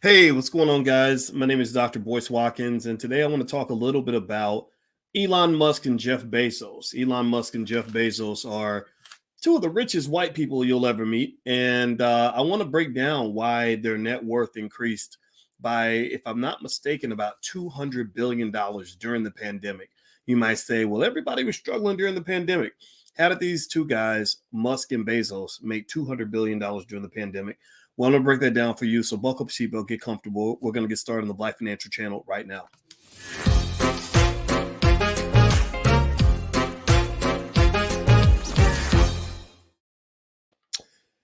Hey, what's going on, guys? My name is Dr. Boyce Watkins, and today I want to talk a little bit about Elon Musk and Jeff Bezos. Elon Musk and Jeff Bezos are two of the richest white people you'll ever meet, and I want to break down why their net worth increased by, if I'm not mistaken, about $200 billion during the pandemic. You might say, well, everybody was struggling during the pandemic. How did these two guys, Musk and Bezos, make $200 billion during the pandemic? Well, I'm going to break that down for you. So buckle up, seatbelt, get comfortable. We're going to get started on the Black Financial Channel right now.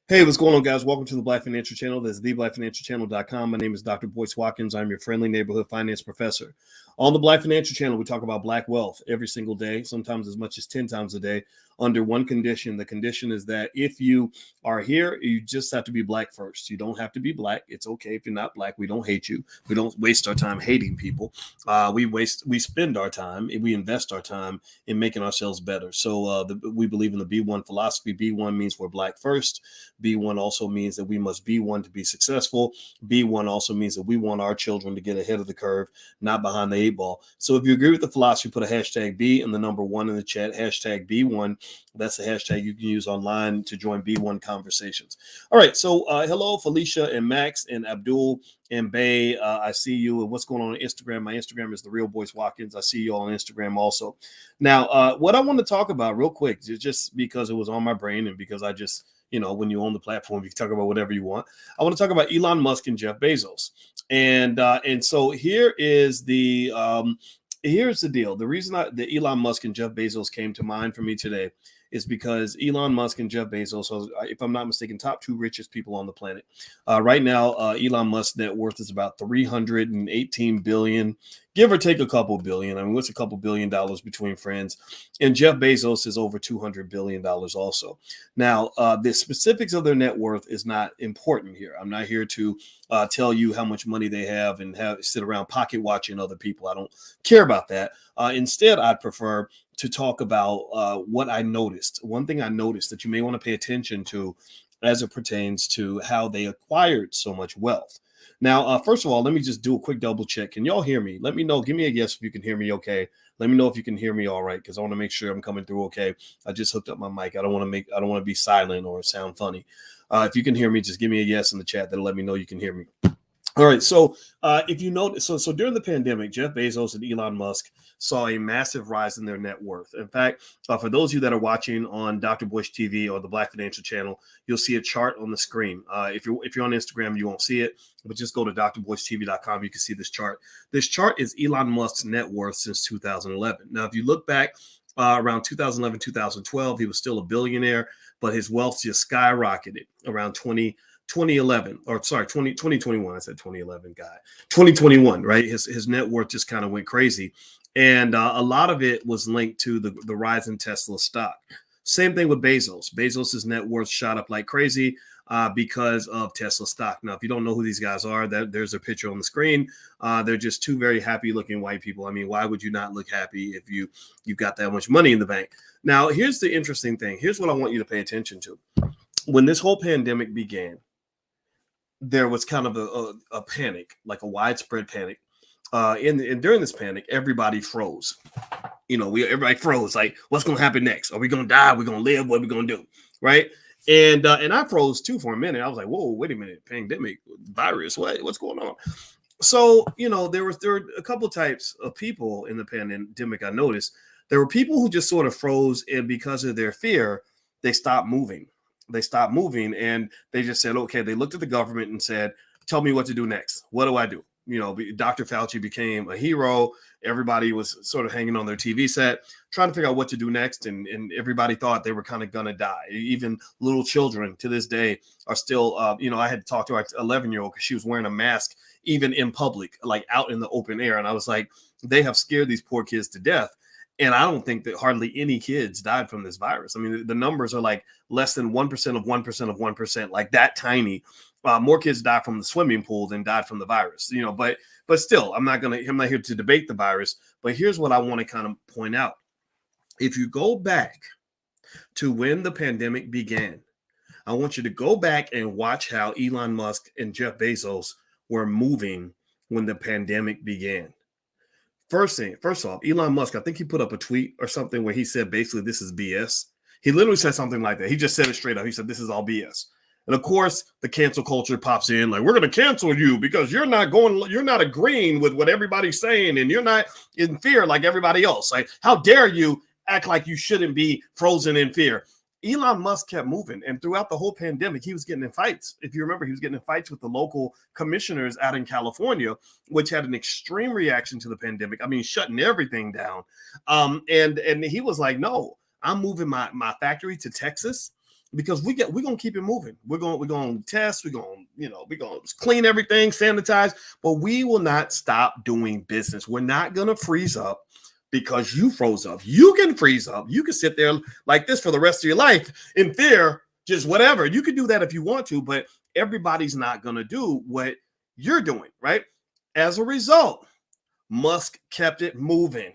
Hey, what's going on, guys? Welcome to the Black Financial Channel. That's theblackfinancialchannel.com. My name is Dr. Boyce Watkins. I'm your friendly neighborhood finance professor. On the Black Financial Channel, we talk about Black wealth every single day, sometimes as much as 10 times a day, under one condition. The condition is that if you are here, you just have to be Black first. You don't have to be Black. It's okay if you're not Black. We don't hate you. We don't waste our time hating people. We spend our time, we invest our time in making ourselves better. So we believe in the B1 philosophy. B1 means we're Black first. B1 also means that we must be one to be successful. B1 also means that we want our children to get ahead of the curve, not behind the eight ball. So if you agree with the philosophy, put a hashtag B and the number 1 in the chat, hashtag B1. That's the hashtag you can use online to join B1 conversations. All right. So hello, Felicia and Max and Abdul and Bay. I see you. And what's going on Instagram? My Instagram is The Real Boyce Watkins. I see you all on Instagram also. Now, what I want to talk about real quick, just because it was on my brain and because I just, when you own the platform, you can talk about whatever you want. I want to talk about Elon Musk and Jeff Bezos. And so here's the deal. The reason that Elon Musk and Jeff Bezos came to mind for me today is because Elon Musk and Jeff Bezos are, if I'm not mistaken, top 2 richest people on the planet. Right now, Elon Musk's net worth is about $318 billion, give or take a couple billion. I mean, what's a couple $1 billion between friends? And Jeff Bezos is over $200 billion also. Now, the specifics of their net worth is not important here. I'm not here to tell you how much money they have and sit around pocket watching other people. I don't care about that. Instead, I'd prefer to talk about what I noticed. One thing I noticed that you may want to pay attention to as it pertains to how they acquired so much wealth. Now, first of all, let me just do a quick double check. Can y'all hear me? Let me know. Give me a yes if you can hear me okay. Let me know if you can hear me all right, because I want to make sure I'm coming through okay. I just hooked up my mic. I don't want to be silent or sound funny. If you can hear me, just give me a yes in the chat. That'll let me know you can hear me. All right. So if you notice, so during the pandemic, Jeff Bezos and Elon Musk saw a massive rise in their net worth. In fact, for those of you that are watching on Dr. Boyce TV or the Black Financial Channel, you'll see a chart on the screen. If you're on Instagram, you won't see it, but just go to drboycetv.com. You can see this chart. This chart is Elon Musk's net worth since 2011. Now, if you look back around 2011, 2012, he was still a billionaire, but his wealth just skyrocketed around 2011, or sorry, 2021. I said 2011, guy. 2021, right? His net worth just kind of went crazy. And a lot of it was linked to the rise in Tesla stock. Same thing with Bezos. Bezos' net worth shot up like crazy because of Tesla stock. Now, if you don't know who these guys are, there's a picture on the screen. They're just two very happy looking white people. I mean, why would you not look happy if you've got that much money in the bank? Now, here's the interesting thing. Here's what I want you to pay attention to. When this whole pandemic began, there was kind of a panic, like a widespread panic. And during this panic, everybody froze. Everybody froze. Like, what's going to happen next? Are we going to die? Are we going to live? What are we going to do? Right. And I froze too for a minute. I was like, whoa, wait a minute. Pandemic, virus. What's going on? So, there were a couple types of people in the pandemic. I noticed there were people who just sort of froze, and because of their fear, they stopped moving. And they just said, okay, they looked at the government and said, tell me what to do next. What do I do? Dr. Fauci became a hero. Everybody was sort of hanging on their TV set, trying to figure out what to do next. And everybody thought they were kind of going to die. Even little children to this day are still, I had to talk to our 11-year-old because she was wearing a mask, even in public, like out in the open air. And I was like, they have scared these poor kids to death. And I don't think that hardly any kids died from this virus. I mean, the numbers are like less than 1% of 1% of 1%, like that tiny. More kids died from the swimming pool than died from the virus, but still, I'm not here to debate the virus. But here's what I want to kind of point out. If you go back to when the pandemic began, I want you to go back and watch how Elon Musk and Jeff Bezos were moving when the pandemic began. First off, Elon Musk, I think he put up a tweet or something where he said basically this is BS. He literally said something like that. He just said it straight up. He said this is all BS. And of course, the cancel culture pops in like, we're going to cancel you because you're not agreeing with what everybody's saying and you're not in fear like everybody else. Like, how dare you act like you shouldn't be frozen in fear? Elon Musk kept moving, and throughout the whole pandemic, he was getting in fights. If you remember, he was getting in fights with the local commissioners out in California, which had an extreme reaction to the pandemic. I mean, shutting everything down. And he was like, no, I'm moving my factory to Texas because we're gonna keep it moving. We're gonna test, we're gonna clean everything, sanitize, but we will not stop doing business. We're not gonna freeze up because you froze up. You can freeze up. You can sit there like this for the rest of your life in fear, just whatever. You can do that if you want to, but everybody's not gonna do what you're doing, right? As a result, Musk kept it moving.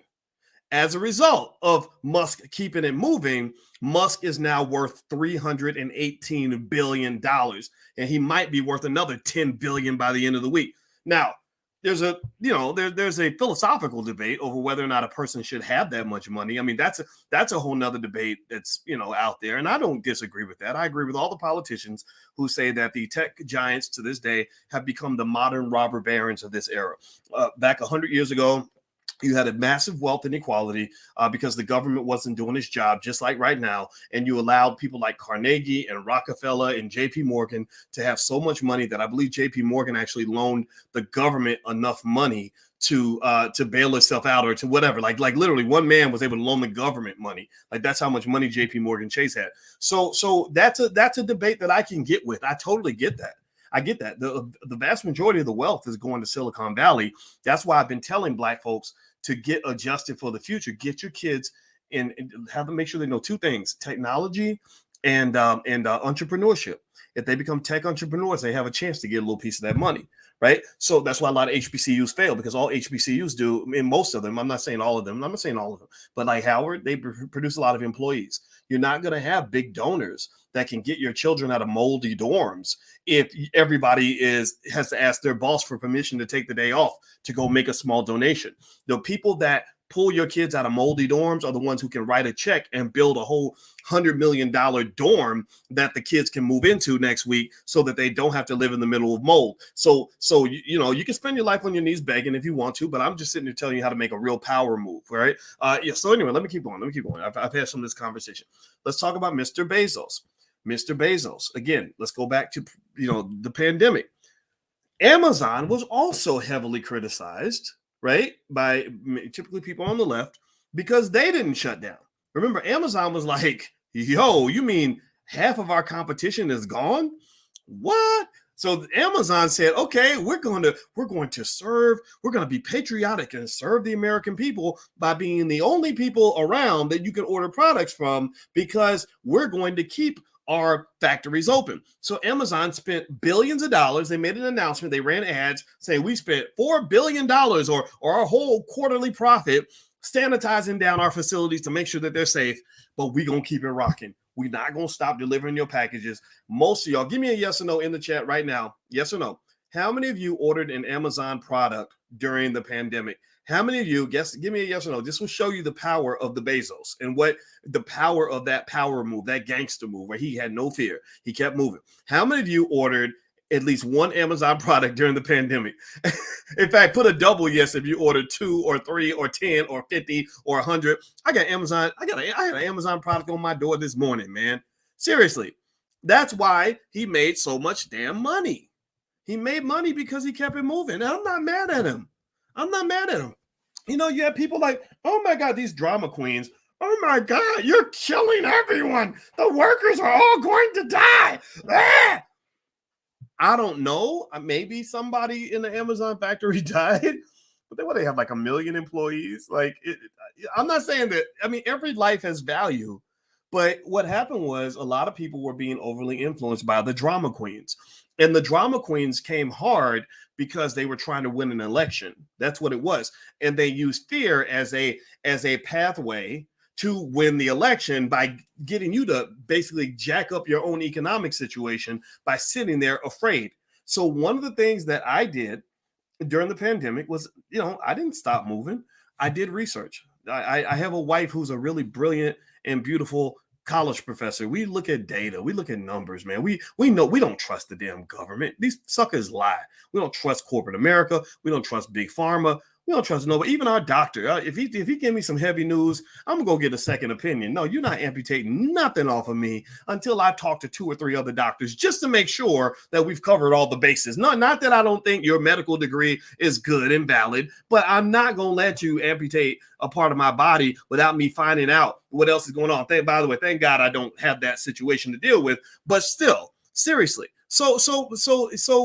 As a result of Musk keeping it moving, Musk is now worth $318 billion, and he might be worth another $10 billion by the end of the week. Now, there's a philosophical debate over whether or not a person should have that much money. I mean, that's a whole nother debate that's out there, and I don't disagree with that. I agree with all the politicians who say that the tech giants to this day have become the modern robber barons of this era. Back 100 years ago, you had a massive wealth inequality because the government wasn't doing its job, just like right now. And you allowed people like Carnegie and Rockefeller and JP Morgan to have so much money that I believe JP Morgan actually loaned the government enough money to bail itself out or to whatever. Like literally one man was able to loan the government money. Like that's how much money JP Morgan Chase had. So that's a debate that I can get with. I totally get that. I get that. The vast majority of the wealth is going to Silicon Valley. That's why I've been telling Black folks to get adjusted for the future. Get your kids and have them make sure they know two things: technology and entrepreneurship. If they become tech entrepreneurs, they have a chance to get a little piece of that money, right? So that's why a lot of HBCUs fail, because all HBCUs do, and most of them, I'm not saying all of them, but like Howard, they produce a lot of employees. You're not going to have big donors that can get your children out of moldy dorms if everybody has to ask their boss for permission to take the day off to go make a small donation. The people that pull your kids out of moldy dorms are the ones who can write a check and build a whole $100 million dorm that the kids can move into next week so that they don't have to live in the middle of mold. So you can spend your life on your knees begging if you want to, but I'm just sitting here telling you how to make a real power move, right? So anyway, let me keep going. I've had some of this conversation. Let's talk about Mr. Bezos. Mr. Bezos, again, let's go back to the pandemic. Amazon was also heavily criticized, right, by typically people on the left because they didn't shut down. Remember, Amazon was like, yo, you mean half of our competition is gone? What? So Amazon said, okay, we're going to be patriotic and serve the American people by being the only people around that you can order products from, because we're going to keep our factories open. So Amazon spent billions of dollars. They made an announcement. They ran ads saying we spent $4 billion or our whole quarterly profit sanitizing down our facilities to make sure that they're safe, but we're going to keep it rocking. We're not going to stop delivering your packages. Most of y'all, give me a yes or no in the chat right now. Yes or no. How many of you ordered an Amazon product during the pandemic? How many of you, give me a yes or no. This will show you the power of the Bezos and what the power of that power move, that gangster move where he had no fear. He kept moving. How many of you ordered at least one Amazon product during the pandemic? In fact, put a double yes if you ordered 2 or 3 or 10 or 50 or 100. I had an Amazon product on my door this morning, man. Seriously. That's why he made so much damn money. He made money because he kept it moving. And I'm not mad at him. You have people like, oh my God, these drama queens. Oh my God, you're killing everyone. The workers are all going to die. Ah! I don't know. Maybe somebody in the Amazon factory died, but they have like 1 million employees. I'm not saying that. I mean, every life has value. But what happened was a lot of people were being overly influenced by the drama queens. And the drama queens came hard because they were trying to win an election. That's what it was. And they used fear as a pathway to win the election by getting you to basically jack up your own economic situation by sitting there afraid. So one of the things that I did during the pandemic was, I didn't stop moving. I did research. I have a wife who's a really brilliant and beautiful college professor. We look at data, we look at numbers, man. We know we don't trust the damn government. These suckers lie. We don't trust corporate America. We don't trust big pharma. We don't trust nobody. Even our doctor. If he give me some heavy news, I'm gonna go get a second opinion. No, you're not amputating nothing off of me until I talk to 2 or 3 other doctors just to make sure that we've covered all the bases. No, not that I don't think your medical degree is good and valid, but I'm not gonna let you amputate a part of my body without me finding out what else is going on. By the way, thank God I don't have that situation to deal with. But still, seriously. So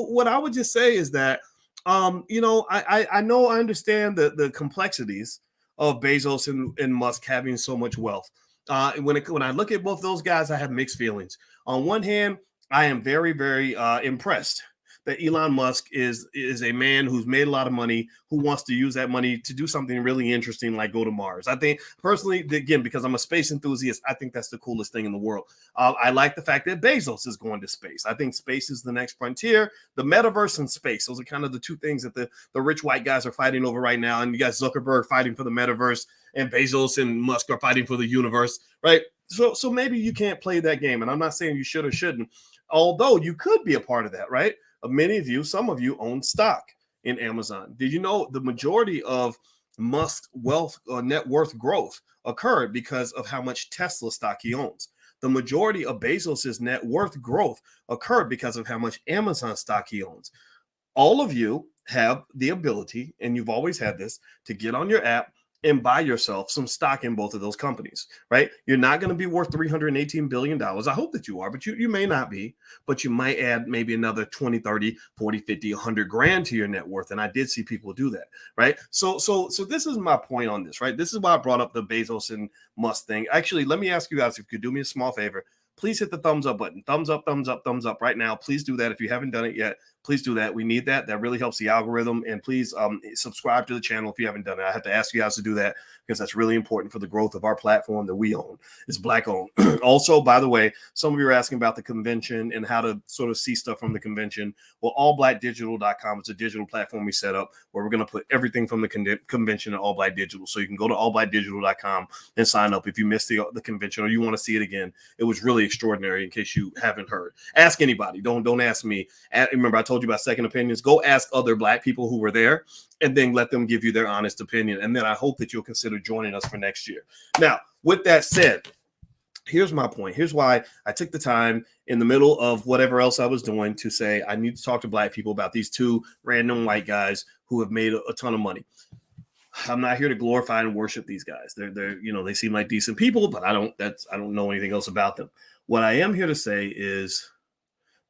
what I would just say is that I know I understand the complexities of Bezos and Musk having so much wealth. When I look at both those guys, I have mixed feelings. On one hand, I am very, very impressed that Elon Musk is a man who's made a lot of money, who wants to use that money to do something really interesting, like go to Mars. I think personally, again, because I'm a space enthusiast, I think that's the coolest thing in the world. I like the fact that Bezos is going to space. I think space is the next frontier. The metaverse and space, those are kind of the two things that the rich white guys are fighting over right now. And you got Zuckerberg fighting for the metaverse, and Bezos and Musk are fighting for the universe, right? So maybe you can't play that game. And I'm not saying you should or shouldn't, although you could be a part of that, right? Many of you, some of you own stock in Amazon. Did you know the majority of Musk's wealth or net worth growth occurred because of how much Tesla stock he owns? The majority of Bezos's net worth growth occurred because of how much Amazon stock he owns. All of you have the ability, and you've always had this, to get on your app and buy yourself some stock in both of those companies, right? You're not going to be worth $318 billion. I hope that you are, but you may not be, but you might add maybe another 20, 30, 40, 50, 100 grand to your net worth. And I did see people do that, right? So this is my point on this, right? This is why I brought up the Bezos and Musk thing. Actually, let me ask you guys if you could do me a small favor. Please hit the thumbs up button. Thumbs up, thumbs up, thumbs up right now. Please do that. If you haven't done it yet, please do that. We need that. That really helps the algorithm. And please subscribe to the channel if you haven't done it. I have to ask you guys to do that because that's really important for the growth of our platform that we own. It's Black owned. Also, by the way, some of you are asking about the convention and how to sort of see stuff from the convention. Well, allblackdigital.com is a digital platform we set up where we're going to put everything from the convention at All Black Digital. So you can go to allblackdigital.com and sign up if you missed the convention or you want to see it again. It was really extraordinary, in case you haven't heard. Ask anybody. Don't ask me. Remember, I told you about second opinions. Go ask other Black people who were there and then let them give you their honest opinion. And then I hope that you'll consider joining us for next year. Now, with that said, here's my point. Here's why I took the time in the middle of whatever else I was doing to say I need to talk to Black people about these 2 random white guys who have made a ton of money. I'm not here to glorify and worship these guys. They're they seem like decent people, but I don't know anything else about them. What I am here to say is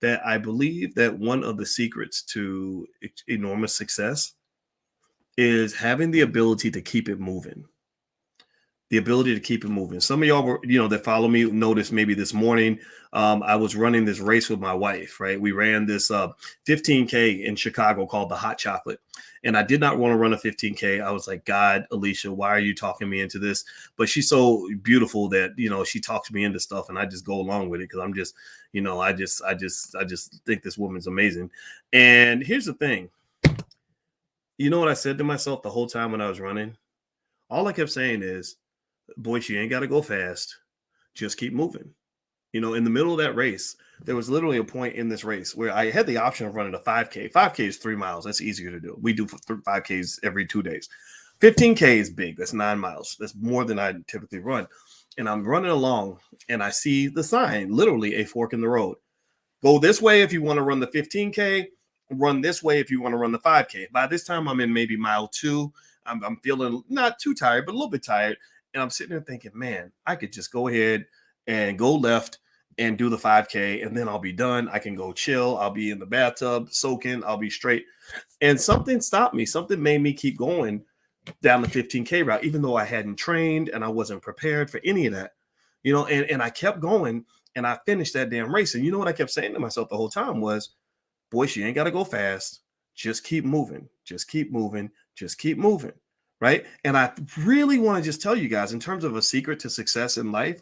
that I believe that one of the secrets to enormous success is having the ability to keep it moving. The ability to keep it moving. Some of y'all were, that follow me noticed maybe this morning, I was running this race with my wife, right? We ran this 15K in Chicago called the Hot Chocolate. And I did not want to run a 15K. I was like, God, Alicia, why are you talking me into this? But she's so beautiful that, she talks me into stuff and I just go along with it because I'm just, I just think this woman's amazing. And here's the thing. You know what I said to myself the whole time when I was running? All I kept saying is, Boyce, you ain't got to go fast. Just keep moving. In the middle of that race, there was literally a point in this race where I had the option of running a 5K. 5K is 3 miles. That's easier to do. We do 5Ks every 2 days. 15K is big. That's 9 miles. That's more than I typically run. And I'm running along and I see the sign, literally a fork in the road. Go this way if you want to run the 15K. Run this way if you want to run the 5K. By this time, I'm in maybe mile 2. I'm feeling not too tired, but a little bit tired. And I'm sitting there thinking, man, I could just go ahead and go left and do the 5K, and then I'll be done. I can go chill. I'll be in the bathtub, soaking. I'll be straight. And something stopped me. Something made me keep going down the 15K route, even though I hadn't trained and I wasn't prepared for any of that. And I kept going, and I finished that damn race. And you know what I kept saying to myself the whole time was, Boyce, you ain't got to go fast. Just keep moving. Just keep moving. Just keep moving. Right. And I really want to just tell you guys, in terms of a secret to success in life,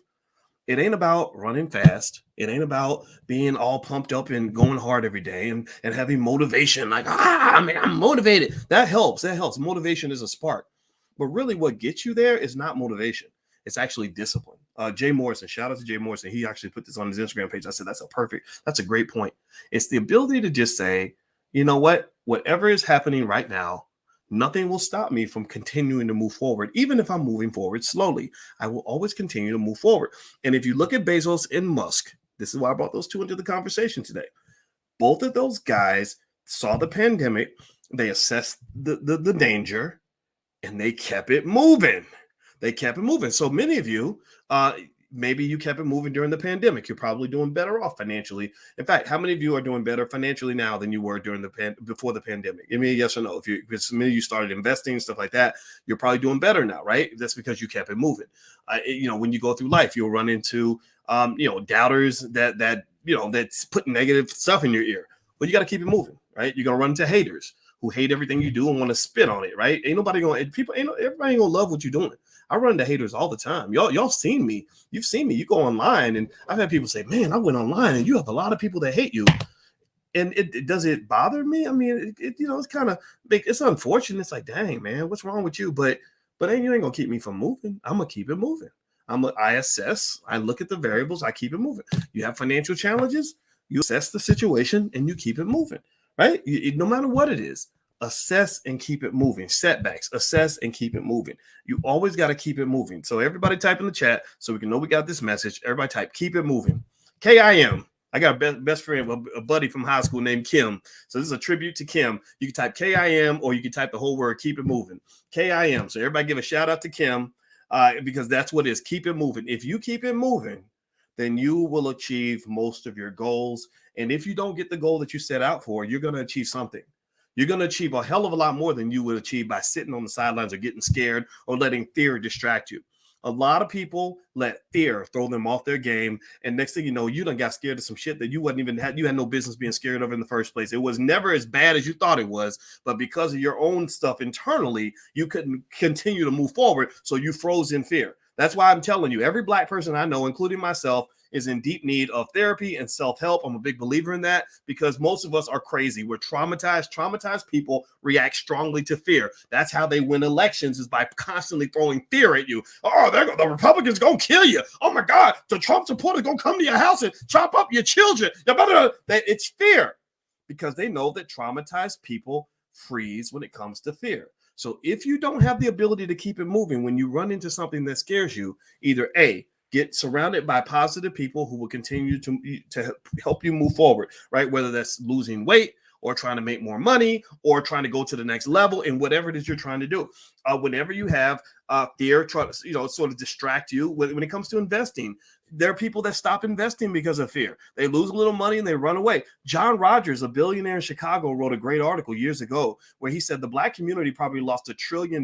It ain't about running fast. It ain't about being all pumped up and going hard every day and having motivation. Like, I'm motivated. That helps. That helps. Motivation is a spark. But really what gets you there is not motivation. It's actually discipline. Jay Morrison, shout out to Jay Morrison. He actually put this on his Instagram page. I said, that's a great point. It's the ability to just say, you know what, whatever is happening right now, nothing will stop me from continuing to move forward. Even if I'm moving forward slowly, I will always continue to move forward. And if you look at Bezos and Musk, this is why I brought those two into the conversation today. Both of those guys saw the pandemic, they assessed the danger, and they kept it moving. They kept it moving. So many of you, maybe you kept it moving during the pandemic. You're probably doing better off financially. In fact, how many of you are doing better financially now than you were before the pandemic? Give me a yes or no. If many of you started investing, stuff like that, you're probably doing better now, right? That's because you kept it moving. When you go through life, you'll run into, doubters that's putting negative stuff in your ear. But you got to keep it moving, right? You're going to run into haters who hate everything you do and want to spit on it, right? Everybody ain't gonna love what you're doing. I run into haters all the time. Y'all seen me. You've seen me. You go online, and I've had people say, "Man, I went online, and you have a lot of people that hate you." And does it bother me? I mean, it's kind of big. It's unfortunate. It's like, dang, man, what's wrong with you? But you ain't gonna keep me from moving. I'm gonna keep it moving. I assess. I look at the variables. I keep it moving. You have financial challenges. You assess the situation, and you keep it moving. Right? No matter what it is, assess and keep it moving. Setbacks, assess and keep it moving. You always got to keep it moving. So everybody type in the chat so we can know we got this message. Everybody type, keep it moving. KIM. I got a best friend, a buddy from high school named Kim. So this is a tribute to Kim. You can type KIM or you can type the whole word, keep it moving. KIM. So everybody give a shout out to Kim because that's what it is. Keep it moving. If you keep it moving, then you will achieve most of your goals. And if you don't get the goal that you set out for, you're going to achieve something. You're going to achieve a hell of a lot more than you would achieve by sitting on the sidelines or getting scared or letting fear distract you. A lot of people let fear throw them off their game. And next thing you know, you done got scared of some shit that you had no business being scared of in the first place. It was never as bad as you thought it was. But because of your own stuff internally, you couldn't continue to move forward. So you froze in fear. That's why I'm telling you, every Black person I know, including myself, is in deep need of therapy and self-help. I'm a big believer in that because most of us are crazy. We're traumatized. Traumatized people react strongly to fear. That's how they win elections, is by constantly throwing fear at you. Oh, the Republicans going to kill you. Oh my God, the Trump supporters going to come to your house and chop up your children. It's fear because they know that traumatized people freeze when it comes to fear. So if you don't have the ability to keep it moving when you run into something that scares you, either A, get surrounded by positive people who will continue to help you move forward, right? Whether that's losing weight or trying to make more money or trying to go to the next level in whatever it is you're trying to do. Whenever you have fear, try to sort of distract you when it comes to investing. There are people that stop investing because of fear. They lose a little money and they run away. John Rogers, a billionaire in Chicago, wrote a great article years ago where he said the Black community probably lost $1 trillion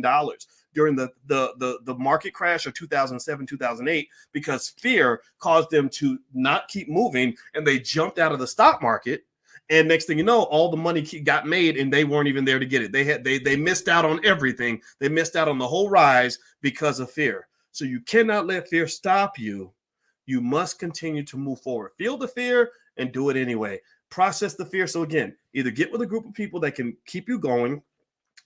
during the market crash of 2007, 2008, because fear caused them to not keep moving and they jumped out of the stock market. And next thing you know, all the money got made and they weren't even there to get it. They missed out on everything. They missed out on the whole rise because of fear. So you cannot let fear stop you. You must continue to move forward. Feel the fear and do it anyway. Process the fear. So again, either get with a group of people that can keep you going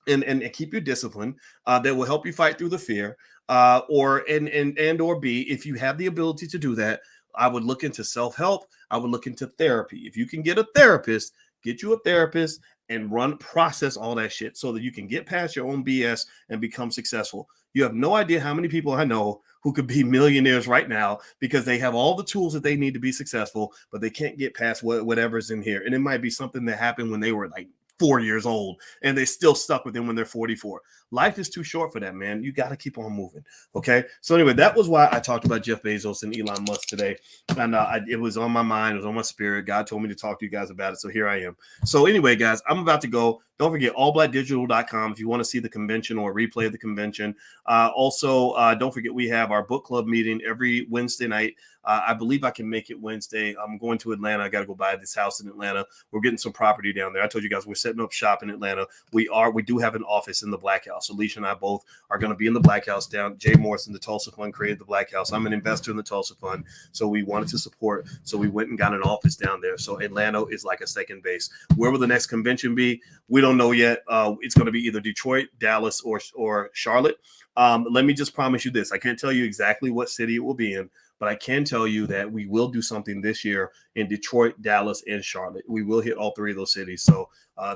and keep you disciplined, that will help you fight through the fear, or B, if you have the ability to do that, I would look into self-help. I would look into therapy. If you can get a therapist, get you a therapist and process all that shit so that you can get past your own BS and become successful. You have no idea how many people I know who could be millionaires right now because they have all the tools that they need to be successful, but they can't get past whatever's in here. And it might be something that happened when they were like 4 years old and they still stuck with them when they're 44. Life is too short for that, man. You got to keep on moving. Okay. So anyway, that was why I talked about Jeff Bezos and Elon Musk today. And it was on my mind. It was on my spirit. God told me to talk to you guys about it. So here I am. So anyway, guys, I'm about to go. Don't forget allblackdigital.com if you want to see the convention or replay of the convention. Also, don't forget we have our book club meeting every Wednesday night. I believe I can make it Wednesday. I'm going to Atlanta. I got to go buy this house in Atlanta. We're getting some property down there. I told you guys we're setting up shop in Atlanta. We do have an office in the Black House. Alicia and I both are going to be in the Black House down. Jay Morrison, the Tulsa Fund, created the Black House. I'm an investor in the Tulsa Fund, so we wanted to support. So we went and got an office down there. So Atlanta is like a second base. Where will the next convention be? We don't know yet. It's going to be either Detroit, Dallas, or Charlotte. Let me just promise you this. I can't tell you exactly what city it will be in, but I can tell you that we will do something this year in Detroit, Dallas, and Charlotte. We will hit all three of those cities. So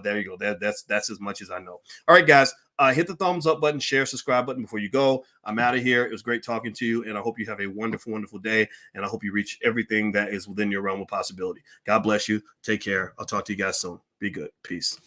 there you go. That's as much as I know. All right, guys, hit the thumbs up button, share, subscribe button before you go. I'm out of here. It was great talking to you, and I hope you have a wonderful, wonderful day, and I hope you reach everything that is within your realm of possibility. God bless you. Take care. I'll talk to you guys soon. Be good. Peace.